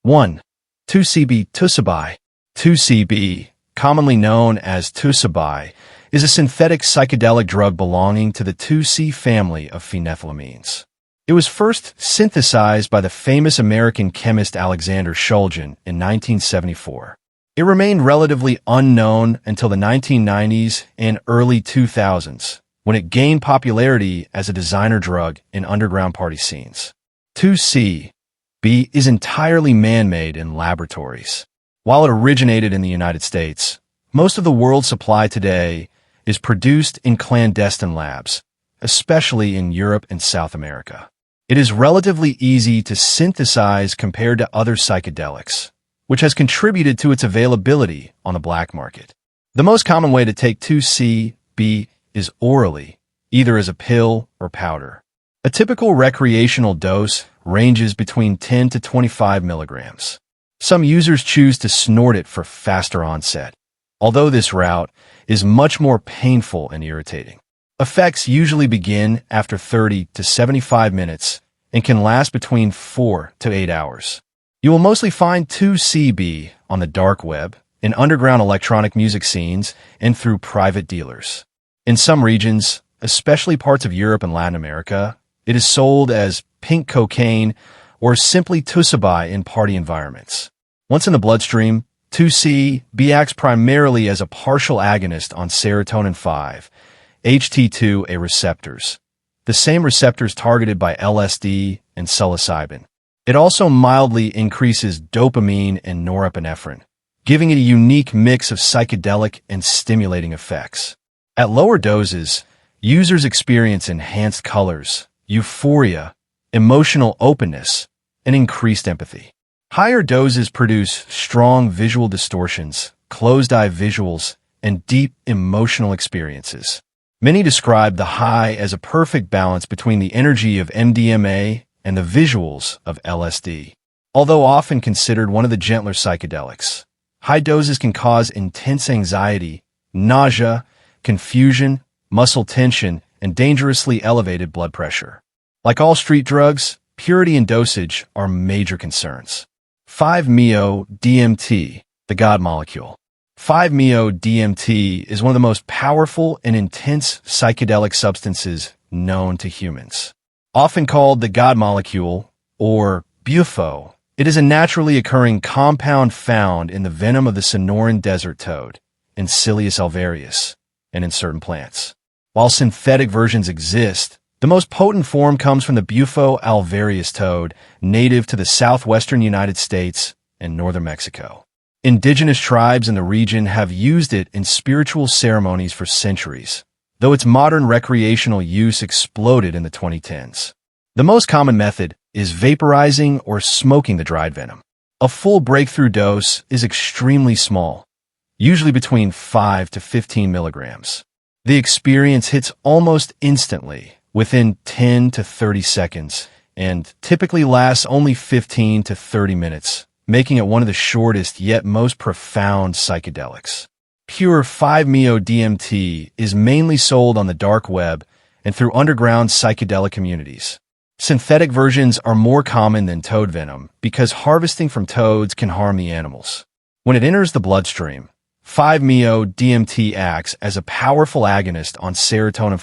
1. Tucibi. Tucibi, commonly known as Tucibi, is a synthetic psychedelic drug belonging to the 2C family of phenethylamines. It was first synthesized by the famous American chemist Alexander Shulgin in 1974. It remained relatively unknown until the 1990s and early 2000s, when it gained popularity as a designer drug in underground party scenes. 2C is entirely man-made in laboratories. While it originated in the United States, most of the world's supply today is produced in clandestine labs, especially in Europe and South America. It is relatively easy to synthesize compared to other psychedelics, which has contributed to its availability on the black market. The most common way to take 2CB is orally, either as a pill or powder. A typical recreational dose ranges between 10 to 25 milligrams. Some users choose to snort it for faster onset, although this route is much more painful and irritating. Effects usually begin after 30 to 75 minutes and can last between 4 to 8 hours. You will mostly find 2CB on the dark web, in underground electronic music scenes, and through private dealers. In some regions, especially parts of Europe and Latin America, it is sold as pink cocaine or simply Tucibi in party environments. Once in the bloodstream, 2CB acts primarily as a partial agonist on serotonin 5-HT2A receptors, the same receptors targeted by LSD and psilocybin. It also mildly increases dopamine and norepinephrine, giving it a unique mix of psychedelic and stimulating effects. At lower doses, users experience enhanced colors, euphoria, emotional openness, and increased empathy. Higher doses produce strong visual distortions, closed-eye visuals, and deep emotional experiences. Many describe the high as a perfect balance between the energy of MDMA and the visuals of LSD. Although often considered one of the gentler psychedelics, high doses can cause intense anxiety, nausea, confusion, muscle tension, and dangerously elevated blood pressure. Like all street drugs, purity and dosage are major concerns. 5-MeO-DMT, the God molecule. 5-MeO-DMT is one of the most powerful and intense psychedelic substances known to humans. Often called the God molecule, or Bufo, it is a naturally occurring compound found in the venom of the Sonoran desert toad, Encilius alvarius, and in certain plants. While synthetic versions exist, the most potent form comes from the Bufo alvarius toad, native to the southwestern United States and northern Mexico. Indigenous tribes in the region have used it in spiritual ceremonies for centuries, though its modern recreational use exploded in the 2010s. The most common method is vaporizing or smoking the dried venom. A full breakthrough dose is extremely small, usually between 5 to 15 milligrams. The experience hits almost instantly, within 10 to 30 seconds, and typically lasts only 15 to 30 minutes, making it one of the shortest yet most profound psychedelics. Pure 5-MeO-DMT is mainly sold on the dark web and through underground psychedelic communities. Synthetic versions are more common than toad venom because harvesting from toads can harm the animals. When it enters the bloodstream, 5-MeO-DMT acts as a powerful agonist on serotonin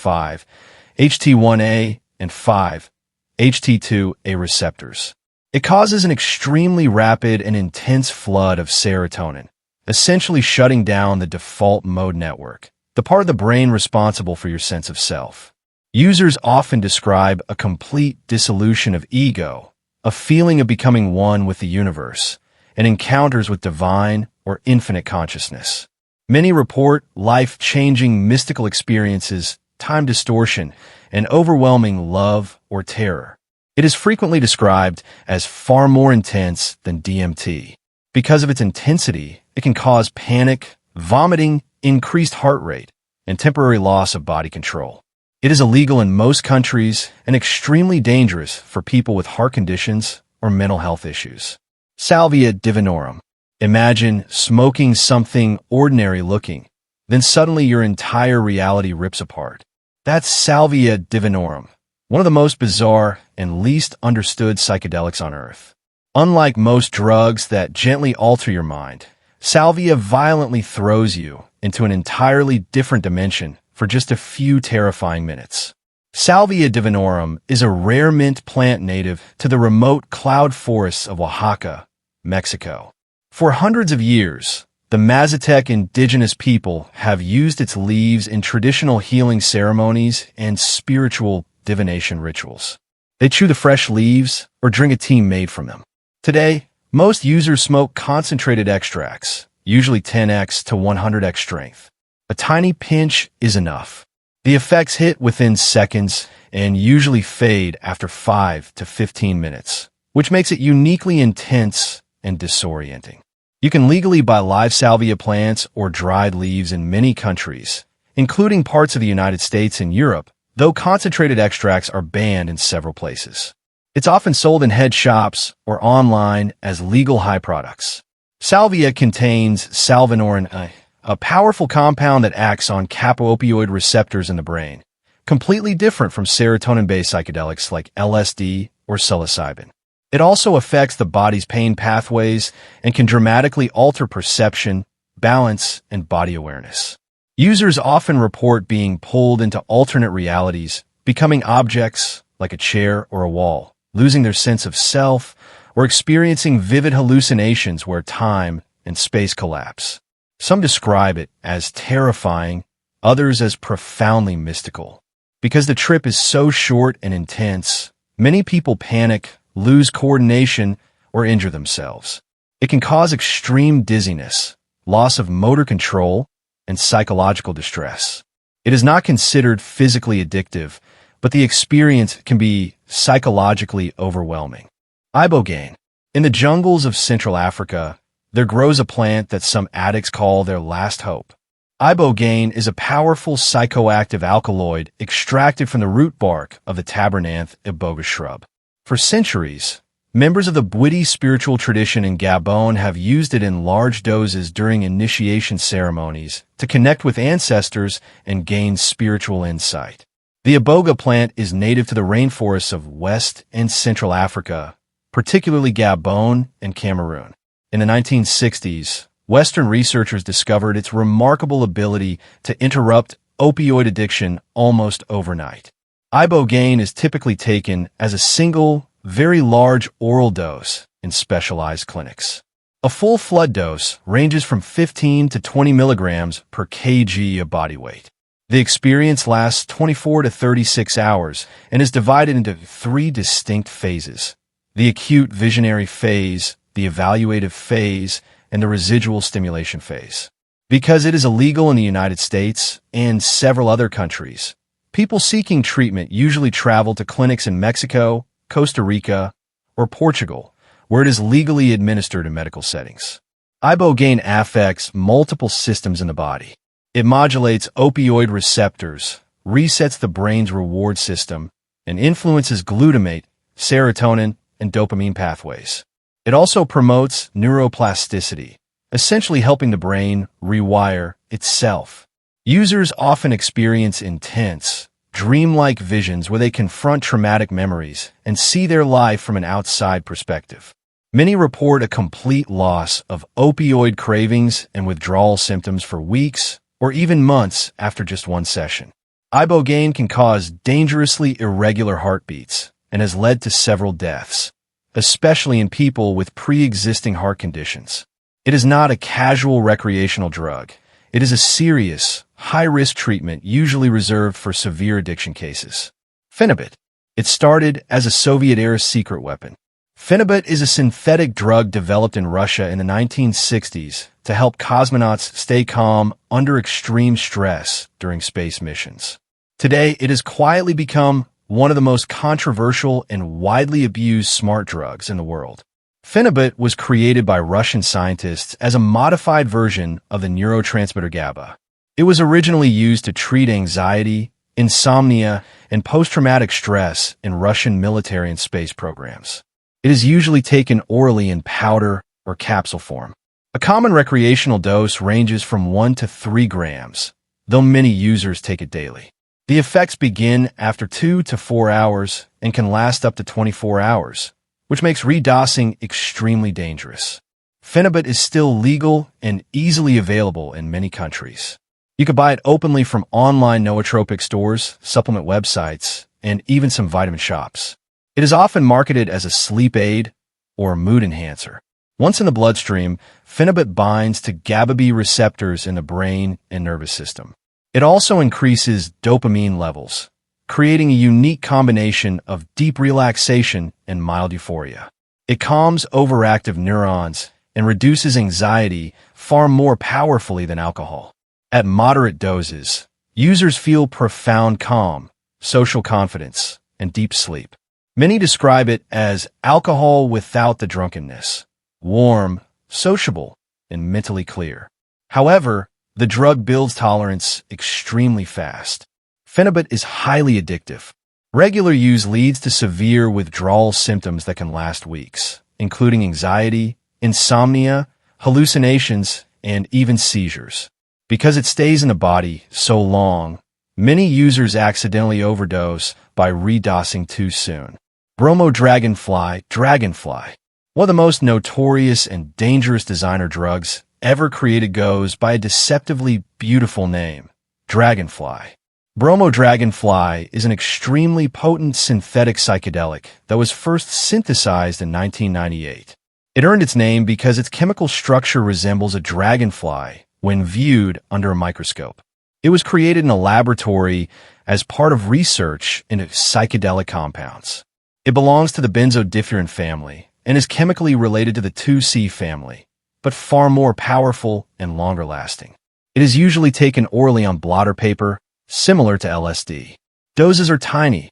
5-HT1A and 5-HT2A receptors. It causes an extremely rapid and intense flood of serotonin, essentially shutting down the default mode network, the part of the brain responsible for your sense of self. Users often describe a complete dissolution of ego, a feeling of becoming one with the universe, and encounters with divine or infinite consciousness. Many report life-changing mystical experiences, time distortion, and overwhelming love or terror. It is frequently described as far more intense than DMT. Because of its intensity, it can cause panic, vomiting, increased heart rate, and temporary loss of body control. It is illegal in most countries and extremely dangerous for people with heart conditions or mental health issues. Salvia Divinorum. Imagine smoking something ordinary looking, then suddenly your entire reality rips apart. That's Salvia Divinorum, one of the most bizarre and least understood psychedelics on Earth. Unlike most drugs that gently alter your mind, Salvia violently throws you into an entirely different dimension for just a few terrifying minutes. Salvia Divinorum is a rare mint plant native to the remote cloud forests of Oaxaca, Mexico. For hundreds of years, the Mazatec indigenous people have used its leaves in traditional healing ceremonies and spiritual divination rituals. They chew the fresh leaves or drink a tea made from them. Today, most users smoke concentrated extracts, usually 10x to 100x strength. A tiny pinch is enough. The effects hit within seconds and usually fade after 5 to 15 minutes, which makes it uniquely intense and disorienting. You can legally buy live salvia plants or dried leaves in many countries, including parts of the United States and Europe, though concentrated extracts are banned in several places. It's often sold in head shops or online as legal high products. Salvia contains salvinorin, a powerful compound that acts on kappa-opioid receptors in the brain, completely different from serotonin-based psychedelics like LSD or psilocybin. It also affects the body's pain pathways and can dramatically alter perception, balance, and body awareness. Users often report being pulled into alternate realities, becoming objects like a chair or a wall, losing their sense of self, or experiencing vivid hallucinations where time and space collapse. Some describe it as terrifying, others as profoundly mystical. Because the trip is so short and intense, many people panic, lose coordination, or injure themselves. It can cause extreme dizziness, loss of motor control, and psychological distress. It is not considered physically addictive, but the experience can be psychologically overwhelming. Ibogaine. In the jungles of Central Africa, there grows a plant that some addicts call their last hope. Ibogaine is a powerful psychoactive alkaloid extracted from the root bark of the Tabernanthe iboga shrub. For centuries, members of the Bwiti spiritual tradition in Gabon have used it in large doses during initiation ceremonies to connect with ancestors and gain spiritual insight. The iboga plant is native to the rainforests of West and Central Africa, particularly Gabon and Cameroon. In the 1960s, Western researchers discovered its remarkable ability to interrupt opioid addiction almost overnight. Ibogaine is typically taken as a single, very large oral dose in specialized clinics. A full flood dose ranges from 15 to 20 milligrams per kg of body weight. The experience lasts 24 to 36 hours and is divided into 3 distinct phases: the acute visionary phase, the evaluative phase, and the residual stimulation phase. Because it is illegal in the United States and several other countries, people seeking treatment usually travel to clinics in Mexico, Costa Rica, or Portugal, where it is legally administered in medical settings. Ibogaine affects multiple systems in the body. It modulates opioid receptors, resets the brain's reward system, and influences glutamate, serotonin, and dopamine pathways. It also promotes neuroplasticity, essentially helping the brain rewire itself. Users often experience intense, dreamlike visions where they confront traumatic memories and see their life from an outside perspective. Many report a complete loss of opioid cravings and withdrawal symptoms for weeks or even months after just one session. Ibogaine can cause dangerously irregular heartbeats and has led to several deaths, especially in people with pre-existing heart conditions. It is not a casual recreational drug. It is a serious, high-risk treatment usually reserved for severe addiction cases. Phenibut. It started as a Soviet-era secret weapon. Phenibut is a synthetic drug developed in Russia in the 1960s to help cosmonauts stay calm under extreme stress during space missions. Today, it has quietly become one of the most controversial and widely abused smart drugs in the world. Phenibut was created by Russian scientists as a modified version of the neurotransmitter GABA. It was originally used to treat anxiety, insomnia, and post-traumatic stress in Russian military and space programs. It is usually taken orally in powder or capsule form. A common recreational dose ranges from 1 to 3 grams, though many users take it daily. The effects begin after 2 to 4 hours and can last up to 24 hours, which makes redosing extremely dangerous. Phenibut is still legal and easily available in many countries. You can buy it openly from online nootropic stores, supplement websites, and even some vitamin shops. It is often marketed as a sleep aid or a mood enhancer. Once in the bloodstream, phenibut binds to GABA-B receptors in the brain and nervous system. It also increases dopamine levels, creating a unique combination of deep relaxation and mild euphoria. It calms overactive neurons and reduces anxiety far more powerfully than alcohol. At moderate doses, users feel profound calm, social confidence, and deep sleep. Many describe it as alcohol without the drunkenness, warm, sociable, and mentally clear. However, the drug builds tolerance extremely fast. Phenibut is highly addictive. Regular use leads to severe withdrawal symptoms that can last weeks, including anxiety, insomnia, hallucinations, and even seizures. Because it stays in the body so long, many users accidentally overdose by redosing too soon. Bromo dragonfly. One of the most notorious and dangerous designer drugs ever created goes by a deceptively beautiful name, dragonfly. Bromo dragonfly is an extremely potent synthetic psychedelic that was first synthesized in 1998. It earned its name because its chemical structure resembles a dragonfly when viewed under a microscope. It was created in a laboratory as part of research into psychedelic compounds. It belongs to the benzodiazepine family and is chemically related to the Tucibi family, but far more powerful and longer lasting. It is usually taken orally on blotter paper, similar to LSD. Doses are tiny,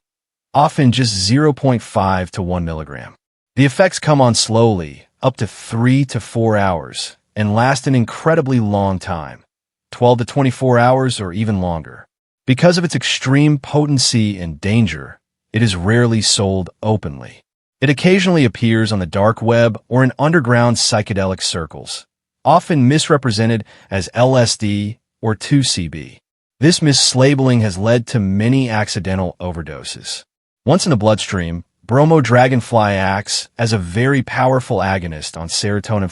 often just 0.5 to 1 milligram. The effects come on slowly, up to 3 to 4 hours, and last an incredibly long time, 12 to 24 hours or even longer. Because of its extreme potency and danger, it is rarely sold openly. It occasionally appears on the dark web or in underground psychedelic circles, often misrepresented as LSD or Tucibi. This mislabeling has led to many accidental overdoses. Once in the bloodstream, Bromo dragonfly acts as a very powerful agonist on serotonin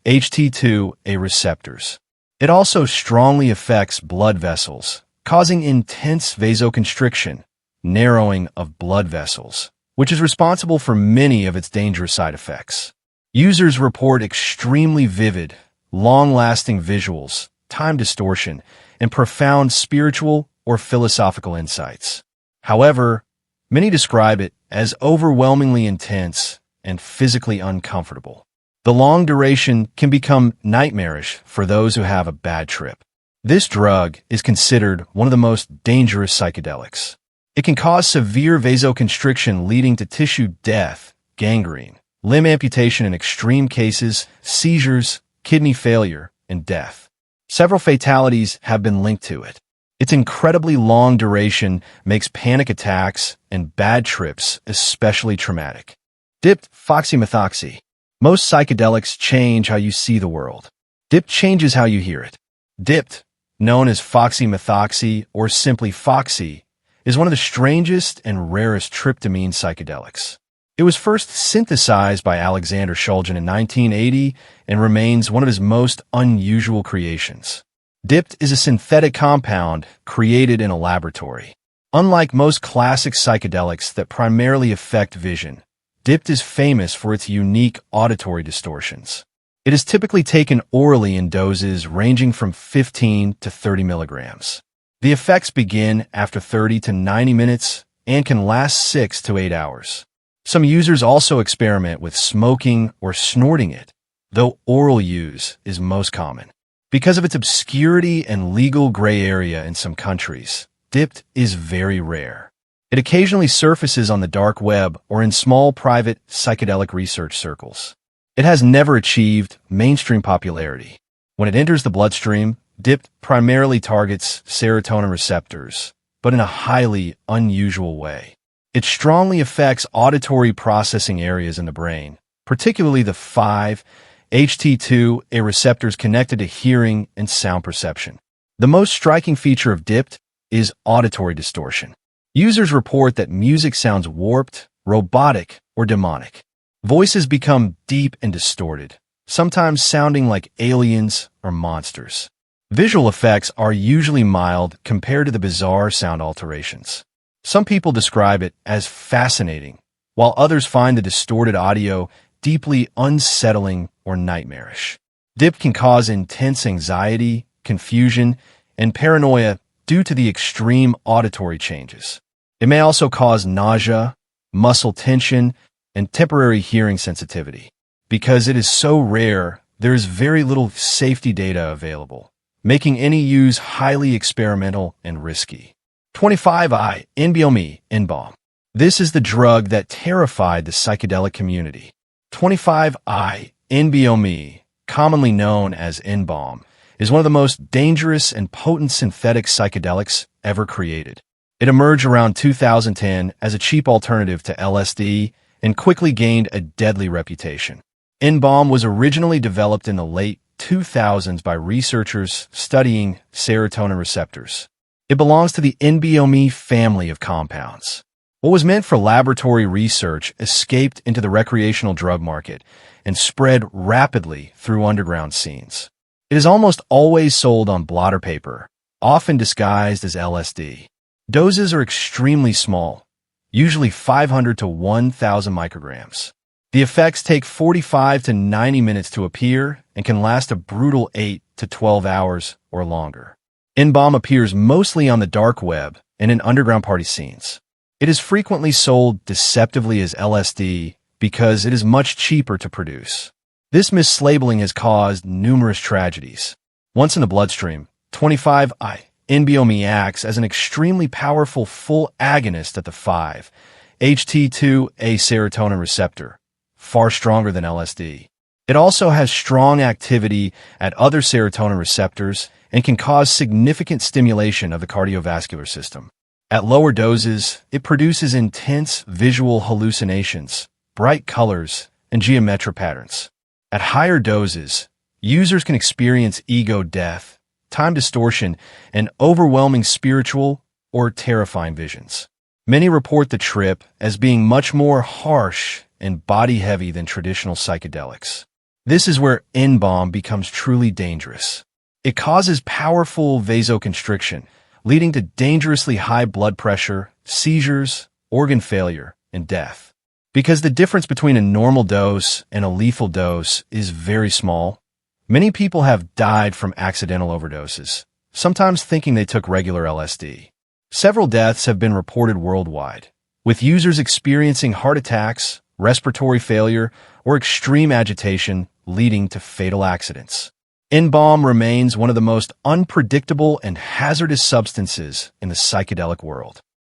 5-HT2A receptors. It also strongly affects blood vessels, causing intense vasoconstriction, narrowing of blood vessels, which is responsible for many of its dangerous side effects. Users report extremely vivid, long-lasting visuals, time distortion, and profound spiritual or philosophical insights. However, many describe it as overwhelmingly intense and physically uncomfortable. The long duration can become nightmarish for those who have a bad trip. This drug is considered one of the most dangerous psychedelics. It can cause severe vasoconstriction leading to tissue death, gangrene, limb amputation in extreme cases, seizures, kidney failure, and death. Several fatalities have been linked to it. Its incredibly long duration makes panic attacks and bad trips especially traumatic. DiPT, Foxy methoxy. Most psychedelics change how you see the world. DiPT changes how you hear it. DiPT, known as Foxy methoxy or simply Foxy, is one of the strangest and rarest tryptamine psychedelics. It was first synthesized by Alexander Shulgin in 1980 and remains one of his most unusual creations. DiPT is a synthetic compound created in a laboratory. Unlike most classic psychedelics that primarily affect vision, DiPT is famous for its unique auditory distortions. It is typically taken orally in doses ranging from 15 to 30 milligrams. The effects begin after 30 to 90 minutes and can last 6 to 8 hours. Some users also experiment with smoking or snorting it, though oral use is most common. Because of its obscurity and legal gray area in some countries, DiPT is very rare. It occasionally surfaces on the dark web or in small private psychedelic research circles. It has never achieved mainstream popularity. When it enters the bloodstream, DiPT primarily targets serotonin receptors, but in a highly unusual way. It strongly affects auditory processing areas in the brain, particularly the 5-HT2A receptors connected to hearing and sound perception. The most striking feature of DiPT is auditory distortion. Users report that music sounds warped, robotic, or demonic. Voices become deep and distorted, sometimes sounding like aliens or monsters. Visual effects are usually mild compared to the bizarre sound alterations. Some people describe it as fascinating, while others find the distorted audio deeply unsettling or nightmarish. DiPT can cause intense anxiety, confusion, and paranoia due to the extreme auditory changes. It may also cause nausea, muscle tension, and temporary hearing sensitivity. Because it is so rare, there is very little safety data available, making any use highly experimental and risky. 25I NBOME. This is the drug that terrified the psychedelic community. 25I NBOME, commonly known as N-bomb, is one of the most dangerous and potent synthetic psychedelics ever created. It emerged around 2010 as a cheap alternative to LSD and quickly gained a deadly reputation. N-bomb was originally developed in the late 2000s by researchers studying serotonin receptors. It belongs to the NBOME family of compounds. What was meant for laboratory research escaped into the recreational drug market and spread rapidly through underground scenes. It is almost always sold on blotter paper, often disguised as LSD. Doses are extremely small, usually 500 to 1,000 micrograms. The effects take 45 to 90 minutes to appear and can last a brutal 8 to 12 hours or longer. N-bomb appears mostly on the dark web and in underground party scenes. It is frequently sold deceptively as LSD because it is much cheaper to produce. This mislabeling has caused numerous tragedies. Once in the bloodstream, 25I NBOME acts as an extremely powerful full agonist at the 5-HT2A serotonin receptor, far stronger than LSD. It also has strong activity at other serotonin receptors and can cause significant stimulation of the cardiovascular system. At lower doses, it produces intense visual hallucinations, bright colors, and geometric patterns. At higher doses, users can experience ego death, time distortion, and overwhelming spiritual or terrifying visions. Many report the trip as being much more harsh and body-heavy than traditional psychedelics. This is where N-bomb becomes truly dangerous. It causes powerful vasoconstriction, leading to dangerously high blood pressure, seizures, organ failure, and death. Because the difference between a normal dose and a lethal dose is very small, many people have died from accidental overdoses, sometimes thinking they took regular LSD. Several deaths have been reported worldwide, with users experiencing heart attacks, respiratory failure, or extreme agitation leading to fatal accidents. N-bomb remains one of the most unpredictable and hazardous substances in the psychedelic world.